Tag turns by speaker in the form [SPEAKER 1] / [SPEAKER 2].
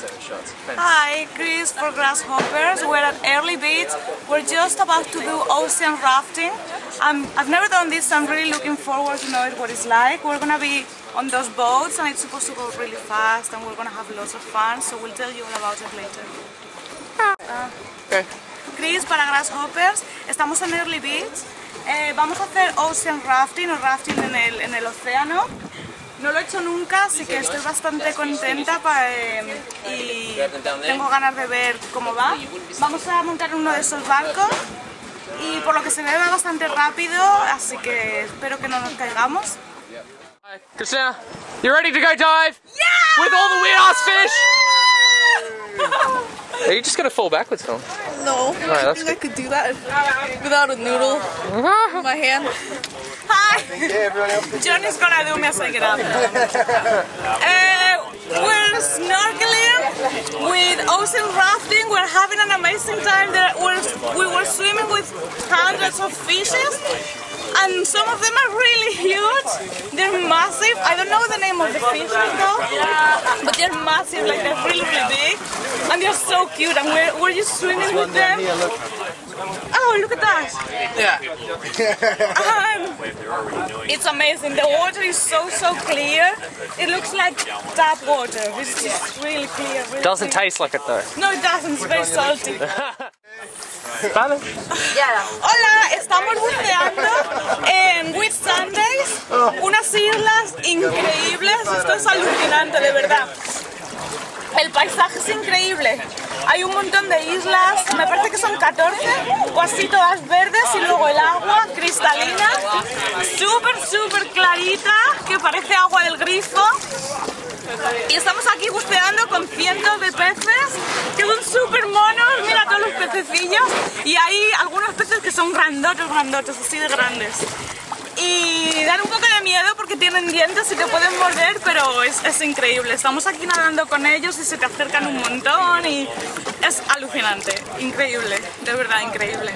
[SPEAKER 1] Hi, Chris for Grasshoppers. We're at Early Beach. We're just about to do ocean rafting. I've never done this, so I'm really looking forward to know what it's like. We're gonna be on those boats and it's supposed to go really fast and we're gonna have lots of fun, so we'll tell you all about it later.
[SPEAKER 2] Okay.
[SPEAKER 1] Chris para Grasshoppers, estamos en Early Beach. Vamos a hacer ocean rafting o rafting en el océano. No lo he hecho nunca, así que estoy bastante contenta y tengo ganas de ver cómo va. Vamos a montar uno de esos barcos y por lo que se ve va bastante rápido, así que espero que no nos caigamos.
[SPEAKER 2] Hi, Christina, you ready to go dive?
[SPEAKER 1] Yeah!
[SPEAKER 2] With all the weird ass fish? Are you just gonna fall backwards, Tom?
[SPEAKER 3] No,
[SPEAKER 2] Alright,
[SPEAKER 3] I think I could do that without a noodle in my hand.
[SPEAKER 1] Hi! Johnny's gonna do me a shake it up. We're snorkeling with ocean rafting. We're having an amazing time. We were swimming with hundreds of fishes, and some of them are really huge. They're massive. I don't know the name of the fishes though, but they're massive. Like they're really, really big, and they're so cute. And we're just swimming with them. Oh, look at that!
[SPEAKER 2] Yeah.
[SPEAKER 1] It's amazing. The water is so clear. It looks like tap water. It's just really clear. Really
[SPEAKER 2] Doesn't
[SPEAKER 1] clear.
[SPEAKER 2] taste like it though.
[SPEAKER 1] No, it doesn't. It's very salty.
[SPEAKER 2] Vale.
[SPEAKER 1] Hola, estamos buceando en Whitsundays, unas islas increíbles. Esto es alucinante, de verdad. El paisaje es increíble. Hay un montón de islas, me parece que son 14, o así todas verdes, y luego el agua cristalina, súper clarita, que parece agua del grifo. Y estamos aquí buceando con cientos de peces, que son súper monos, mira todos los pececillos, y hay algunos peces que son grandotes, así de grandes. Y dan un poco de miedo porque tienen dientes y te pueden morder, pero es increíble. Estamos aquí nadando con ellos y se te acercan un montón y es alucinante, increíble, de verdad increíble.